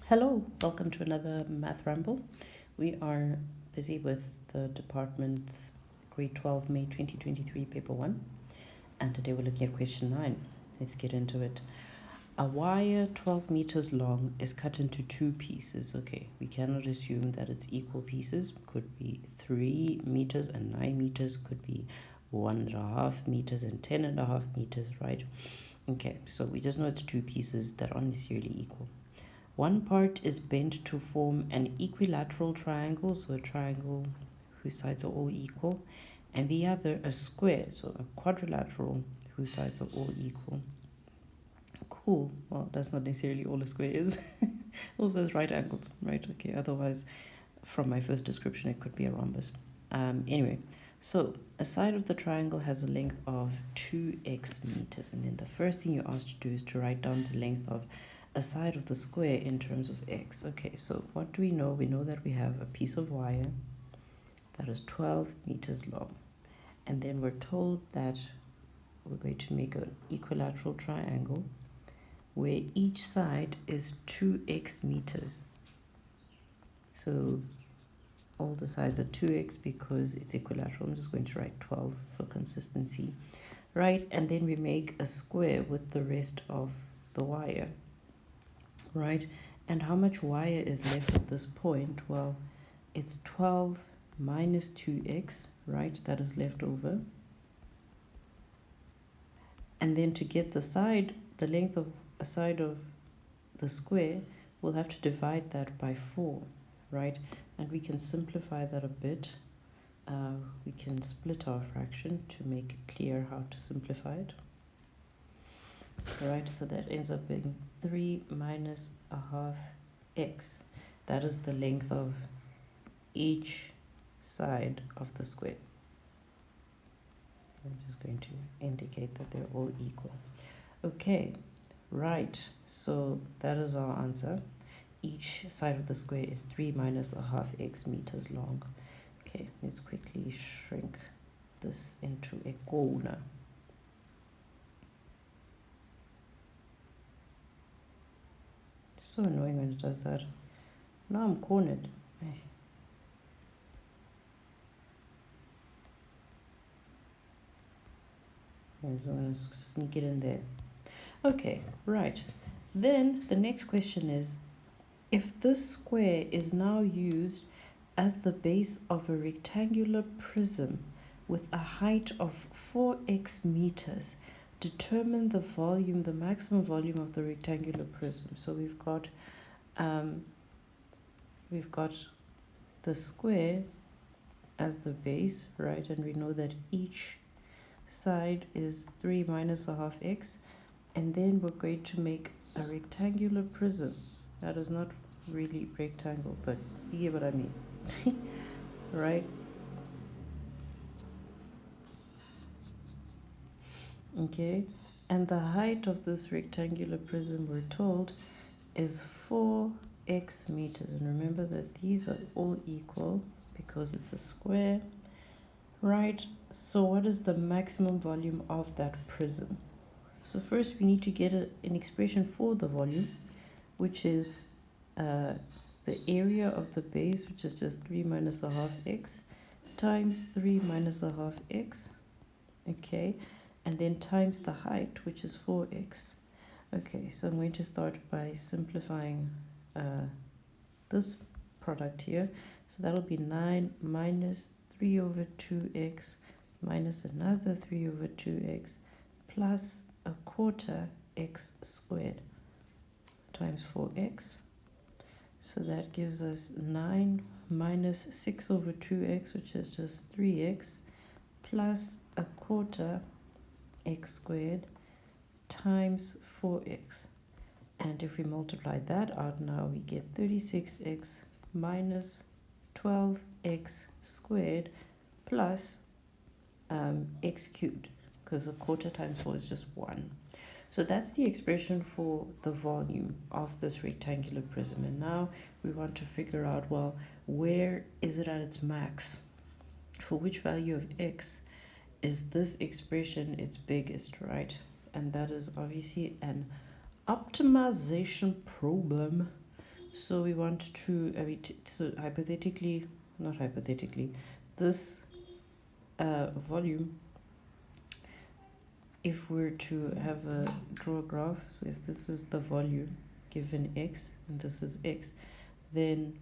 Hello, welcome to another Math Ramble. We are busy with the department's grade 12 May 2023 paper 1, and today we're looking at question 9. Let's get into it. A wire 12 meters long is cut into two pieces. Okay, we cannot assume that it's equal pieces. Could be 3 meters and 9 meters, could be 1.5 meters and 10.5 meters, right? Okay, so we just know it's two pieces that aren't necessarily equal. One part is bent to form an equilateral triangle, so a triangle whose sides are all equal, and the other a square, so a quadrilateral whose sides are all equal. Cool. Well, that's not necessarily all a square is. Also has right angles, right? Okay, otherwise, from my first description, it could be a rhombus. Anyway, so a side of the triangle has a length of 2x meters, and then the first thing you're asked to do is to write down the length of a side of the square in terms of x. Okay, so what do we know? We know that we have a piece of wire that is 12 meters long, and then we're told that we're going to make an equilateral triangle where each side is 2x meters. So all the sides are 2x because it's equilateral. I'm just going to write 12 for consistency, right? And then we make a square with the rest of the wire, right? And how much wire is left at this point? Well, it's 12 minus 2x, right? That is left over. And then to get the side, the length of a side of the square, we'll have to divide that by 4, right? And we can simplify that a bit. We can split our fraction to make it clear how to simplify it. Right, so that ends up being 3 minus a half x. That is the length of each side of the square. I'm just going to indicate that they're all equal. Okay, right, so that is our answer. Each side of the square is 3 minus a half x meters long. Okay, let's quickly shrink this into a corner. So annoying when it does that. Now I'm cornered. I'm going to sneak it in there. Okay, right. Then the next question is, if this square is now used as the base of a rectangular prism with a height of 4x meters, determine the volume, the maximum volume of the rectangular prism. So we've got the square as the base, right? And we know that each side is 3 minus a half x, and then we're going to make a rectangular prism. That is not really rectangle, but you get what I mean. Right? Okay, and the height of this rectangular prism, we're told, is 4x meters. And remember that these are all equal because it's a square, right? So what is the maximum volume of that prism? So first we need to get an expression for the volume, which is the area of the base, which is just 3 minus a half x, times 3 minus a half x, okay, and then times the height, which is 4x. Okay, so I'm going to start by simplifying this product here. So that'll be 9 minus 3 over 2x minus another 3 over 2x plus a quarter x squared times 4x. So that gives us 9 minus 6 over 2x, which is just 3x, plus a quarter x squared times 4x. And if we multiply that out now, we get 36x minus 12x squared plus x cubed, because a quarter times 4 is just 1. So that's the expression for the volume of this rectangular prism. And now we want to figure out, well, where is it at its max? For which value of x is this expression its biggest, right? And that is obviously an optimization problem. So we want to, so hypothetically, not hypothetically, this volume, if we're to have draw a graph, so if this is the volume given x and this is x, then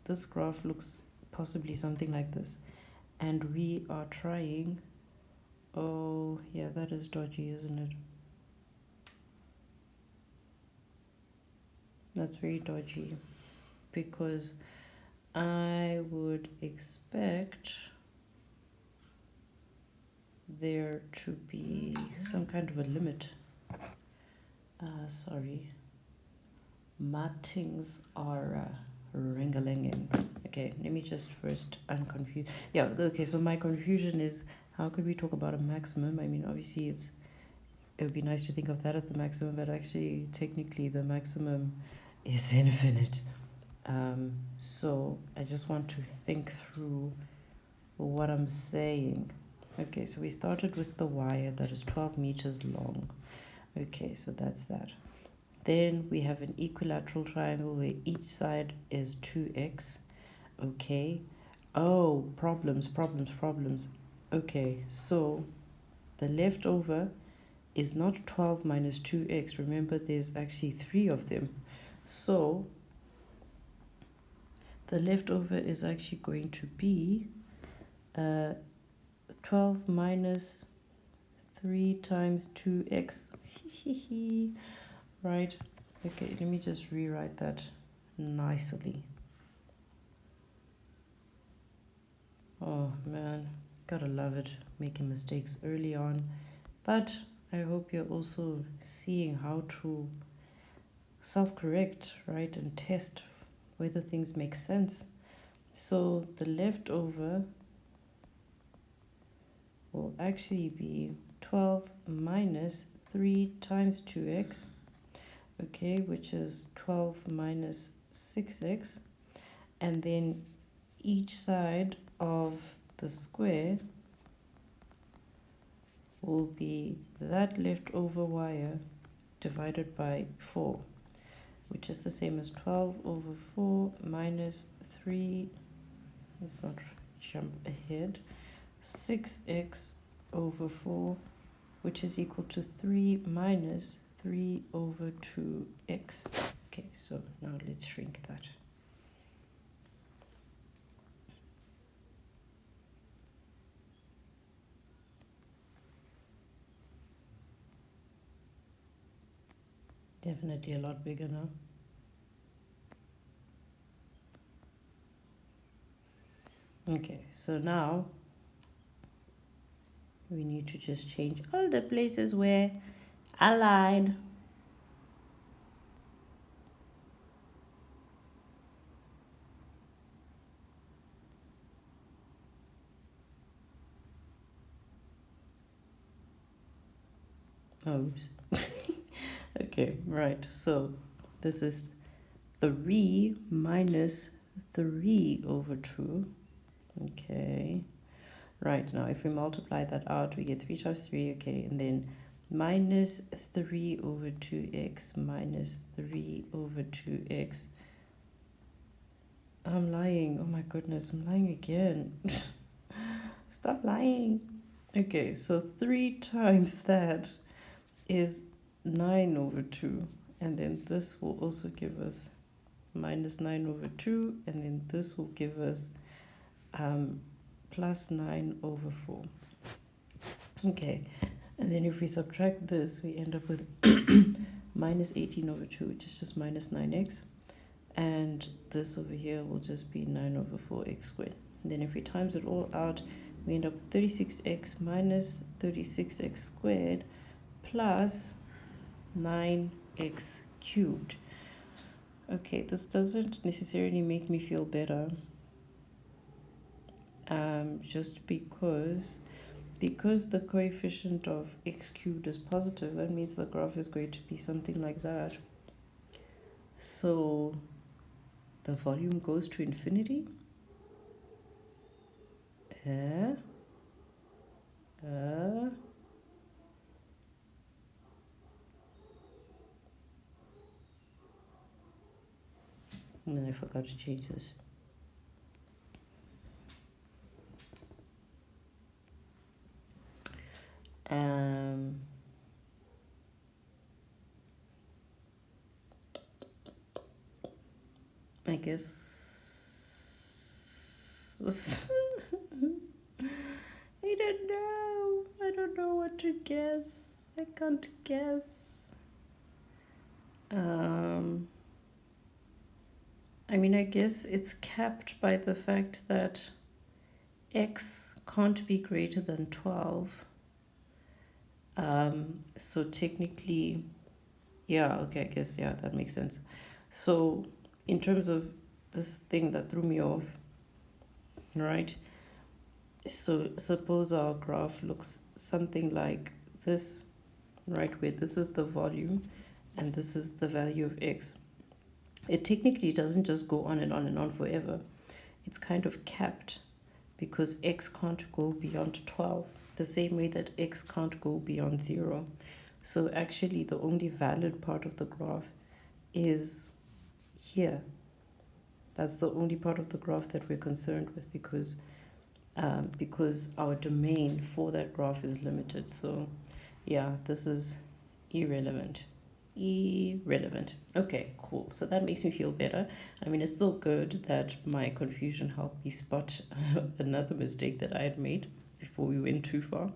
this graph looks possibly something like this. And we are trying, oh yeah, that is dodgy, isn't it? That's very dodgy, because I would expect there to be some kind of a limit. Sorry, my things are ring-a-linging. Okay, let me just first unconfuse. Yeah, okay, so my confusion is, how could we talk about a maximum? I mean, obviously it would be nice to think of that as the maximum, but actually technically the maximum is infinite. So I just want to think through what I'm saying. Okay, so we started with the wire that is 12 meters long. Okay, so that's that. Then we have an equilateral triangle where each side is 2x. Okay. Oh, problems. Okay, so the leftover is not 12 minus 2x. Remember, there's actually 3 of them. So the leftover is actually going to be 12 minus 3 times 2x. Right? Okay, let me just rewrite that nicely. Oh man, gotta love it, making mistakes early on. But I hope you're also seeing how to self-correct, right, and test whether things make sense. So the leftover will actually be 12 minus 3 times 2x, okay, which is 12 minus 6x, and then each side of the square will be that leftover wire divided by 4, which is the same as 12 over 4 minus 3, let's not jump ahead, 6x over 4, which is equal to 3 minus 3 over 2x. Okay, so now let's shrink that. Definitely a lot bigger now. Okay, so now we need to just change all the places where I lied. Oops. Okay, right, so this is 3 minus 3 over 2. Okay, right, now if we multiply that out, we get 3 times 3, okay, and then minus 3 over 2x minus 3 over 2x. I'm lying, oh my goodness, I'm lying again. Stop lying. Okay, so 3 times that is 9 over 2, and then this will also give us minus 9 over 2, and then this will give us plus 9 over 4. Okay, and then if we subtract this, we end up with minus 18 over 2, which is just minus 9x, and this over here will just be 9 over 4x squared. And then if we times it all out, we end up 36x minus 36x squared plus 9x cubed. Okay, this doesn't necessarily make me feel better, just because the coefficient of x cubed is positive, that means the graph is going to be something like that. So the volume goes to infinity. And then I forgot to change this. I guess I don't know what to guess. I can't guess. I mean, I guess it's capped by the fact that x can't be greater than 12. So technically, yeah, okay, I guess, yeah, that makes sense. So in terms of this thing that threw me off, right? So suppose our graph looks something like this, right? Where this is the volume and this is the value of x. It technically doesn't just go on and on and on forever. It's kind of capped because x can't go beyond 12, the same way that x can't go beyond 0. So actually the only valid part of the graph is here. That's the only part of the graph that we're concerned with because our domain for that graph is limited. So yeah, this is irrelevant. Okay, cool. So that makes me feel better. I mean, it's still good that my confusion helped me spot another mistake that I had made before we went too far.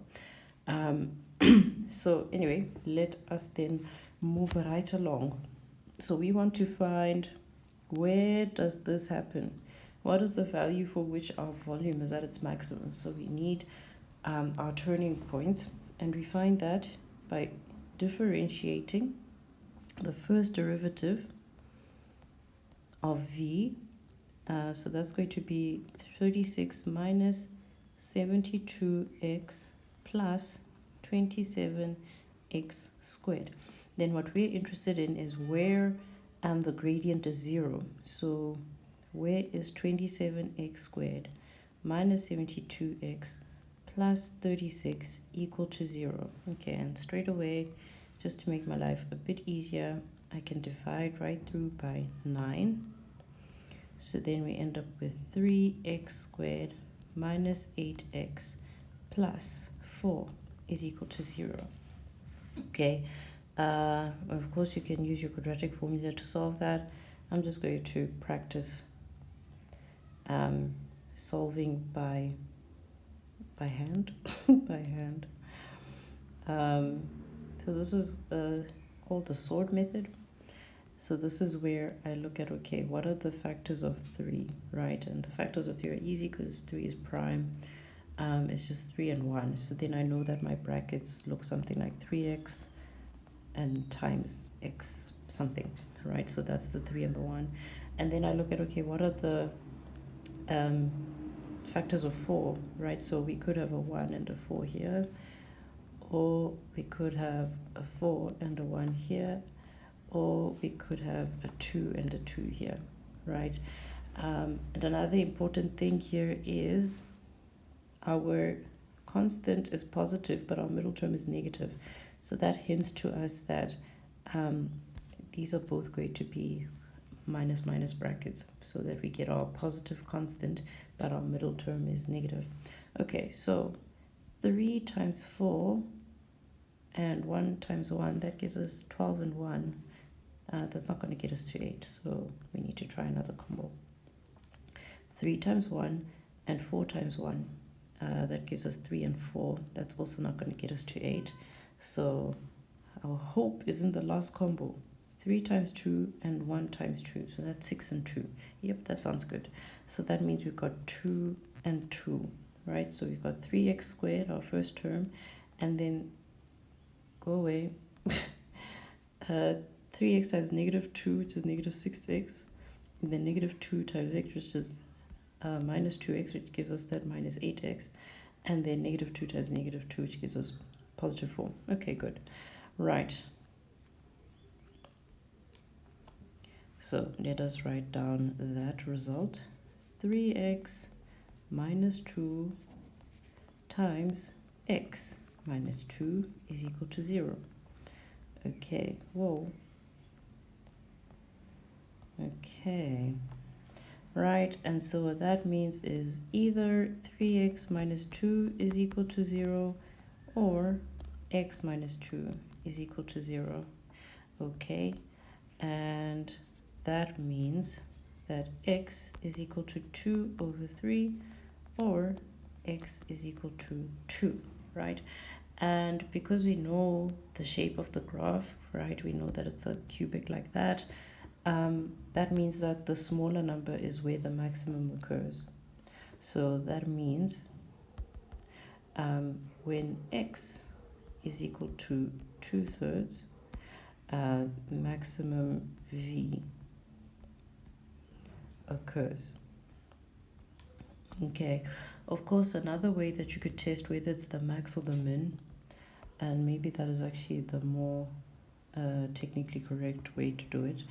So anyway, let us then move right along. So we want to find, where does this happen? What is the value for which our volume is at its maximum? So we need our turning point, and we find that by differentiating the first derivative of v. So that's going to be 36 minus 72x plus 27x squared. Then what we're interested in is where the gradient is 0. So where is 27x squared minus 72x plus 36 equal to 0? Okay, and straight away, just to make my life a bit easier, I can divide right through by 9. So then we end up with 3x squared minus 8x plus 4 is equal to 0. Okay, of course you can use your quadratic formula to solve that. I'm just going to practice solving by hand. So this is called the sword method. So this is where I look at, okay, what are the factors of 3, right? And the factors of 3 are easy because 3 is prime. It's just 3 and 1. So then I know that my brackets look something like 3x and times x something, right? So that's the 3 and the 1. And then I look at, okay, what are the factors of 4, right? So we could have a 1 and a 4 here, or we could have a 4 and a 1 here, or we could have a 2 and a 2 here, right? And another important thing here is our constant is positive, but our middle term is negative. So that hints to us that these are both going to be minus brackets, so that we get our positive constant, but our middle term is negative. Okay, so 3 times 4 and 1 times 1, that gives us 12 and 1. That's not going to get us to 8, so we need to try another combo. 3 times 1 and 4 times 1, that gives us 3 and 4. That's also not going to get us to 8. So our hope is in the last combo. 3 times 2 and 1 times 2. So that's 6 and 2. Yep, that sounds good. So that means we've got 2 and 2, right? So we've got 3x squared, our first term, and then go away. 3x times negative 2, which is negative 6x, and then negative 2 times x, which is minus 2x, which gives us that minus 8x, and then negative 2 times negative 2, which gives us positive 4. Okay, good. Right. So let us write down that result. 3x minus 2 times x minus 2 is equal to 0. Okay, whoa. Okay. Okay, right, and so what that means is either 3x minus 2 is equal to 0 or x minus 2 is equal to 0. Okay, and that means that x is equal to 2 over 3 or x is equal to 2, right? And because we know the shape of the graph, right, we know that it's a cubic like that, that means that the smaller number is where the maximum occurs. So that means when x is equal to 2/3, maximum v occurs. Okay, of course, another way that you could test whether it's the max or the min, and maybe that is actually the more technically correct way to do it,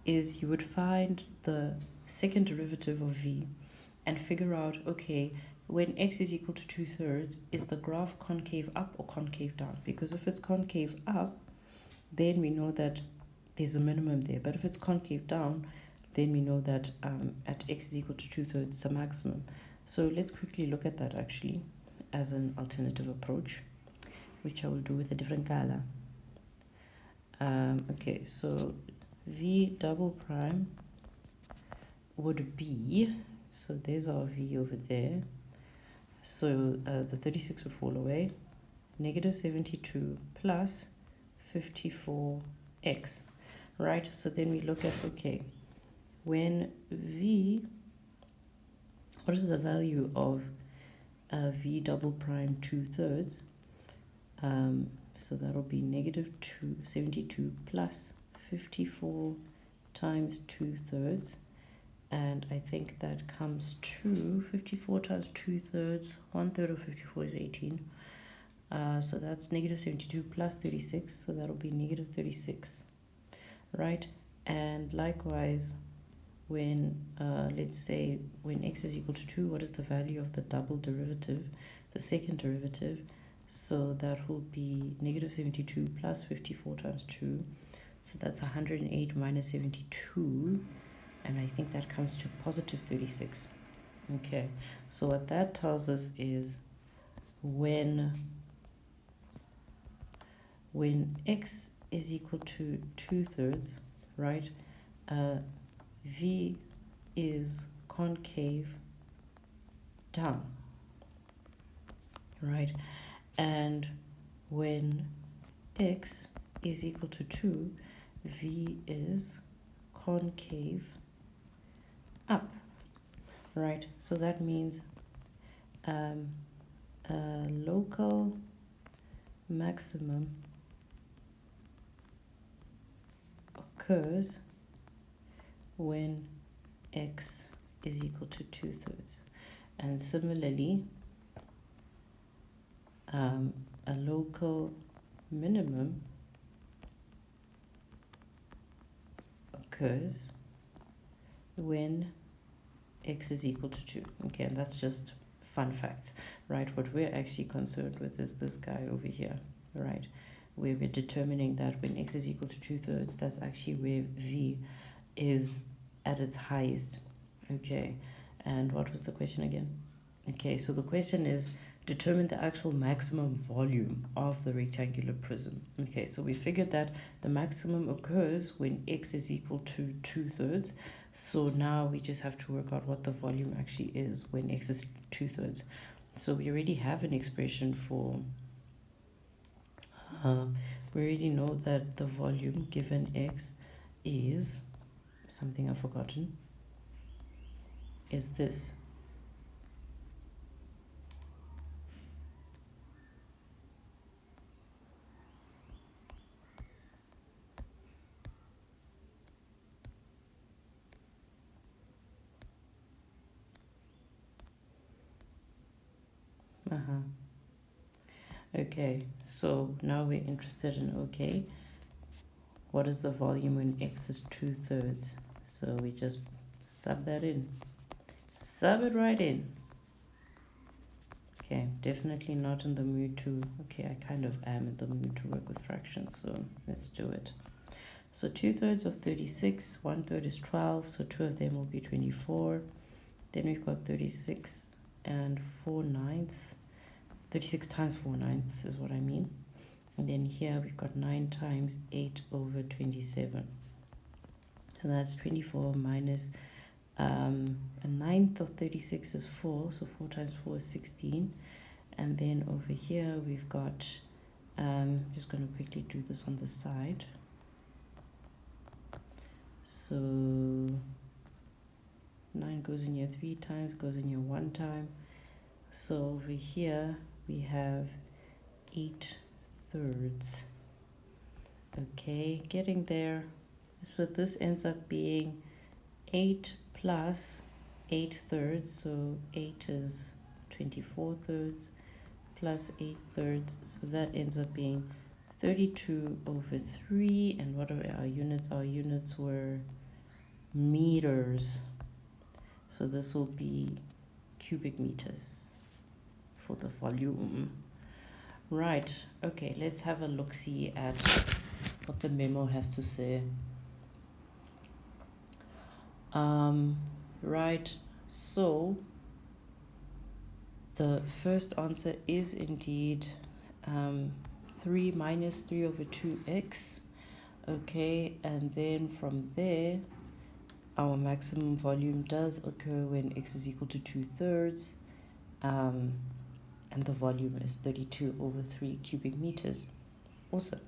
is you would find the second derivative of v and figure out, okay, when x is equal to 2/3, is the graph concave up or concave down? Because if it's concave up, then we know that there's a minimum there. But if it's concave down, then we know that at x is equal to 2/3, it's the maximum. So let's quickly look at that actually as an alternative approach, which I will do with a different color. Okay, so v double prime would be, so there's our v over there. So the 36 would fall away. Negative 72 plus 54x, right? So then we look at, okay, when v, what is the value of v double prime 2/3? So that'll be negative 72 plus 54 times 2/3. And I think that comes to 54 times 2/3. 1/3 of 54 is 18. So that's negative 72 plus 36. So that'll be negative 36, right? And likewise, when, let's say, when x is equal to 2, what is the value of the double derivative, the second derivative? So that will be negative 72 plus 54 times 2. So that's 108 minus 72. And I think that comes to positive 36. Okay, so what that tells us is when x is equal to 2/3, right, v is concave down, right? And when x is equal to 2, v is concave up, right? So that means local maximum occurs when x is equal to 2/3. And similarly, a local minimum occurs when x is equal to 2. Okay, and that's just fun facts, right? What we're actually concerned with is this guy over here, right? Where we're determining that when x is equal to 2/3, that's actually where v is at its highest. Okay, and what was the question again? Okay, so the question is, determine the actual maximum volume of the rectangular prism. Okay, so we figured that the maximum occurs when x is equal to 2/3. So now we just have to work out what the volume actually is when x is 2/3. So we already have an expression for, we already know that the volume given x is, something I've forgotten, is this. Okay, so now we're interested in, okay, what is the volume when x is 2/3? So we just sub that in. Sub it right in. Okay, definitely not in the mood to, okay, I kind of am in the mood to work with fractions, so let's do it. So 2/3 of 36, 1/3 is 12, so 2 of them will be 24. Then we've got 36 and 4/9. 36 times 4/9 is what I mean. And then here we've got 9 times 8 over 27. So that's 24 minus a 9th of 36 is 4, so 4 times 4 is 16. And then over here we've got, just going to quickly do this on the side. So 9 goes in here 3 times, goes in here 1 time. So over here we have 8/3. Okay, getting there. So this ends up being 8 plus 8/3. So 8 is 24/3 plus 8/3. So that ends up being 32/3. And what are our units? Our units were meters. So this will be cubic meters for the volume. Right, okay, let's have a look-see at what the memo has to say. Right, so the first answer is indeed 3 minus 3/2x. Okay, and then from there, our maximum volume does occur when x is equal to 2/3, and the volume is 32/3 cubic meters. Awesome.